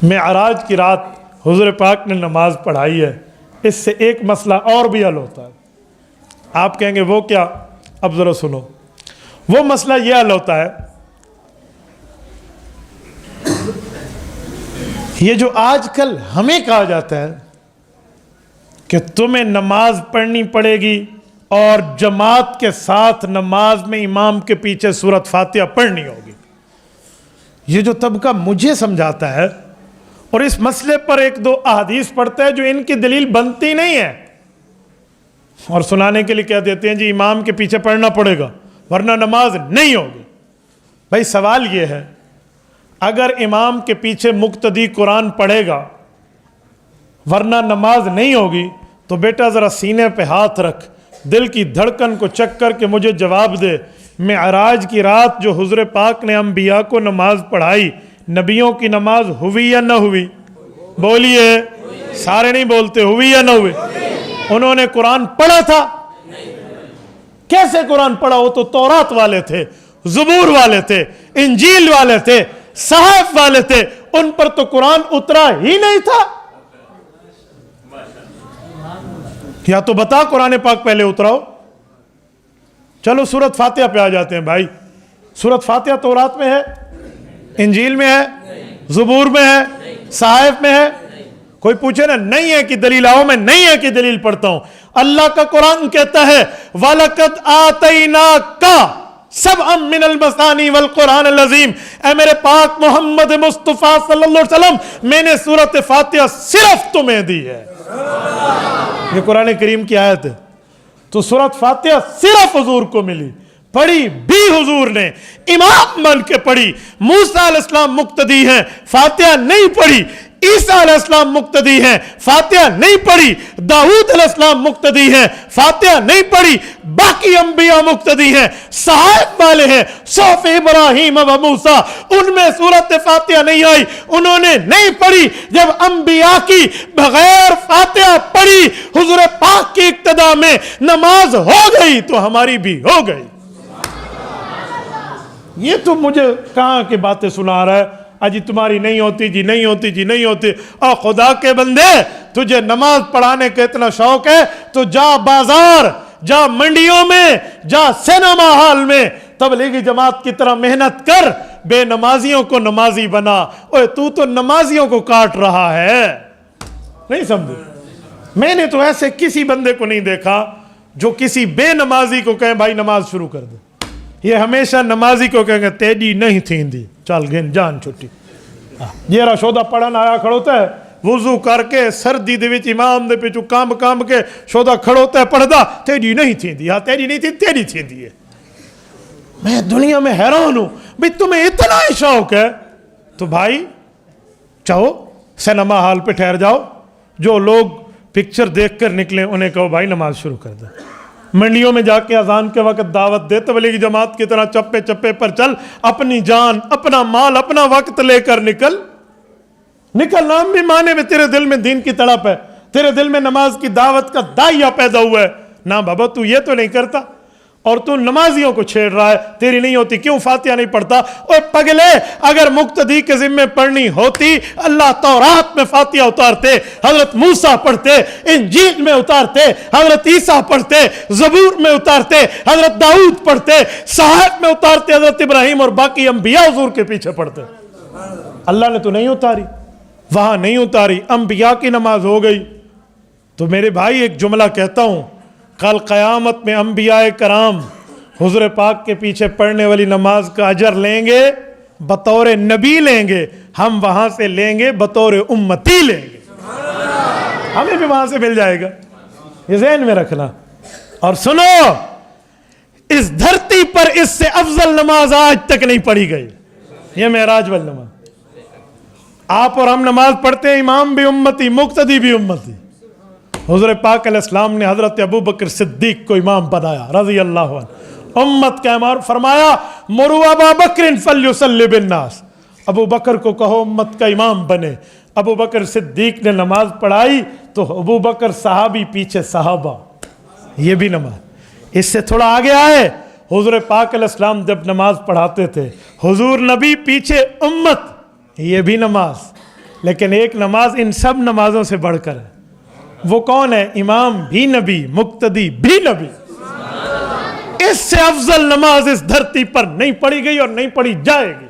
معراج کی رات حضور پاک نے نماز پڑھائی ہے، اس سے ایک مسئلہ اور بھی حل ہوتا ہے۔ آپ کہیں گے وہ کیا؟ اب ذرا سنو، وہ مسئلہ یہ حل ہوتا ہے، یہ جو آج کل ہمیں کہا جاتا ہے کہ تمہیں نماز پڑھنی پڑے گی اور جماعت کے ساتھ نماز میں امام کے پیچھے سورۃ فاتحہ پڑھنی ہوگی، یہ جو طبقہ مجھے سمجھاتا ہے اور اس مسئلے پر ایک دو احادیث پڑھتا ہے جو ان کی دلیل بنتی نہیں ہے، اور سنانے کے لیے کہہ دیتے ہیں جی امام کے پیچھے پڑھنا پڑے گا ورنہ نماز نہیں ہوگی۔ بھائی سوال یہ ہے، اگر امام کے پیچھے مقتدی قرآن پڑھے گا ورنہ نماز نہیں ہوگی تو بیٹا ذرا سینے پہ ہاتھ رکھ، دل کی دھڑکن کو چیک کر کے مجھے جواب دے، معراج کی رات جو حضور پاک نے انبیاء کو نماز پڑھائی، نبیوں کی نماز ہوئی یا نہ ہوئی؟ بولیے، سارے نہیں بولتے، ہوئی یا نہ ہوئی؟ انہوں نے قرآن پڑھا تھا؟ کیسے قرآن پڑھا؟ وہ تو تورات والے تھے، زبور والے تھے، انجیل والے تھے، صحائف والے تھے، ان پر تو قرآن اترا ہی نہیں تھا۔ یا تو بتا قرآن پاک پہلے اتراؤ۔ چلو سورۃ فاتحہ پہ آ جاتے ہیں بھائی، سورۃ فاتحہ تورات میں ہے، انجیل میں ہے، زبور میں ہے، صحائف میں ہے؟ کوئی پوچھے نا نہیں ہے کہ دلیل آؤ، میں نہیں ہے کہ دلیل پڑھتا ہوں۔ اللہ کا قرآن کہتا ہے وَلَقَدْ آتَيْنَاكَ سَبْعًا مِّنَ الْمَثَانِي وَالْقُرْآنِ الْعَظِيمِ، اے میرے پاک محمد مصطفیٰ صلی اللہ علیہ وسلم، میں نے سورۃ فاتحہ صرف تمہیں دی ہے۔ یہ قرآن کریم کی آیت ہے، تو سورۃ فاتحہ صرف حضور کو ملی، پڑھی بھی حضور نے، امام بن کے پڑھی۔ موسیٰ علیہ السلام مقتدی ہیں، فاتحہ نہیں پڑھی۔ عیسیٰ علیہ السلام مقتدی ہیں، فاتحہ نہیں پڑھی۔ داؤد علیہ السلام مقتدی ہیں، فاتحہ نہیں پڑھی۔ باقی انبیاء مقتدی ہیں، صحائف والے ہیں، صحف ابراہیم و موسیٰ، ان میں سورۃ فاتحہ نہیں آئی، انہوں نے نہیں پڑھی۔ جب انبیاء کی بغیر فاتحہ پڑھی حضور پاک کی اقتداء میں نماز ہو گئی تو ہماری بھی ہو گئی۔ یہ تو مجھے کہاں کی باتیں سنا رہا ہے، اجی تمہاری نہیں ہوتی جی، نہیں ہوتی جی، نہیں ہوتی۔ اور خدا کے بندے، تجھے نماز پڑھانے کا اتنا شوق ہے تو جا بازار، جا منڈیوں میں، جا سینما ہال میں تبلیغی جماعت کی طرح محنت کر، بے نمازیوں کو نمازی بنا۔ اوہ تو نمازیوں کو کاٹ رہا ہے، نہیں سمجھے؟ میں نے تو ایسے کسی بندے کو نہیں دیکھا جو کسی بے نمازی کو کہے بھائی نماز شروع کر دے۔ یہ ہمیشہ نمازی کو کہیں گے تیجی نہیں تھیندی، چل گن جان چھٹی۔ یہ رہا شودہ پڑھن آیا کھڑوتا ہے، وضو کر کے سردی دے وچ امام دے پیچھو کام کے شودہ کھڑوتا ہے پڑھدا، تیجی نہیں تھیندی، ہاں تیجی نہیں تھیندی، تیجی تھیندی ہے۔ میں دنیا میں حیران ہوں، بھئی تمہیں اتنا ہی شوق ہے تو بھائی چاہو سینما ہال پہ ٹھہر جاؤ، جو لوگ پکچر دیکھ کر نکلیں انہیں کہو بھائی نماز شروع کر دیں۔ منڈیوں میں جا کے اذان کے وقت دعوت دے، تبلیغی جماعت کی طرح چپے چپے پر چل، اپنی جان، اپنا مال، اپنا وقت لے کر نکل۔ نام بھی مانے میں تیرے دل میں دین کی تڑپ ہے، تیرے دل میں نماز کی دعوت کا داعیہ پیدا ہوا ہے، نہ بابا تو یہ تو نہیں کرتا، اور تو نمازیوں کو چھیڑ رہا ہے، تیری نہیں ہوتی، کیوں فاتحہ نہیں پڑھتا؟ اوہ پگلے، اگر مقتدی کے ذمہ پڑھنی ہوتی اللہ تورات میں فاتحہ اتارتے، حضرت موسیٰ پڑھتے، انجیل میں اتارتے، حضرت عیسیٰ پڑھتے، زبور میں اتارتے، حضرت داؤد پڑھتے، صحائف میں اتارتے، حضرت ابراہیم اور باقی انبیاء حضور کے پیچھے پڑھتے۔ اللہ نے تو نہیں اتاری، وہاں نہیں اتاری، انبیاء کی نماز ہو گئی۔ تو میرے بھائی ایک جملہ کہتا ہوں، کل قیامت میں انبیاء کرام حضور پاک کے پیچھے پڑھنے والی نماز کا اجر لیں گے، بطور نبی لیں گے، ہم وہاں سے لیں گے بطور امتی لیں گے، ہمیں بھی وہاں سے مل جائے گا، یہ ذہن میں رکھنا۔ اور سنو، اس دھرتی پر اس سے افضل نماز آج تک نہیں پڑھی گئی، یہ معراج والی نماز۔ آپ اور ہم نماز پڑھتے ہیں، امام بھی امتی، مقتدی بھی امتی۔ حضور پاک علیہ السلام نے حضرت ابو بکر صدیق کو امام بنایا رضی اللہ عنہ، امت کا امام، فرمایا مرو ابا بکر فلیصلی بالناس، ابو بکر کو کہو امت کا امام بنے۔ ابو بکر صدیق نے نماز پڑھائی تو ابو بکر صحابی پیچھے صحابہ، یہ بھی نماز۔ اس سے تھوڑا آگے آئے، حضور پاک علیہ السلام جب نماز پڑھاتے تھے، حضور نبی پیچھے امت، یہ بھی نماز۔ لیکن ایک نماز ان سب نمازوں سے بڑھ کر ہے، وہ کون ہے؟ امام بھی نبی، مقتدی بھی نبی۔ اس سے افضل نماز اس دھرتی پر نہیں پڑھی گئی اور نہیں پڑھی جائے گی،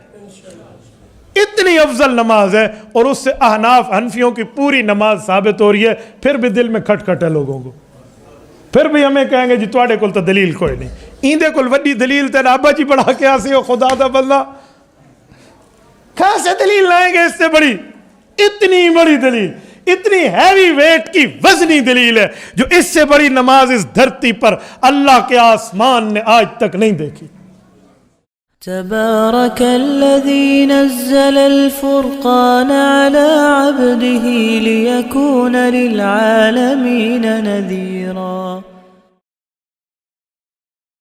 اتنی افضل نماز ہے، اور اس سے احناف حنفیوں کی پوری نماز ثابت ہو رہی ہے۔ پھر بھی دل میں کھٹ کھٹ ہے لوگوں کو، پھر بھی ہمیں کہیں گے جی تواڈے کول تو دلیل کوئی نہیں، ایندے کول وڈی دلیل تے ابا جی بڑھا کے آسی ہو خدا دا بندہ، کہاں سے دلیل لائیں گے اس سے بڑی؟ اتنی بڑی دلیل، اتنی ہیوی ویٹ کی وزنی دلیل ہے جو اس سے بڑی نماز اس دھرتی پر اللہ کے آسمان نے آج تک نہیں دیکھی۔ تبارك الذي نزل الفرقان على عبده ليكون للعالمين نذيرا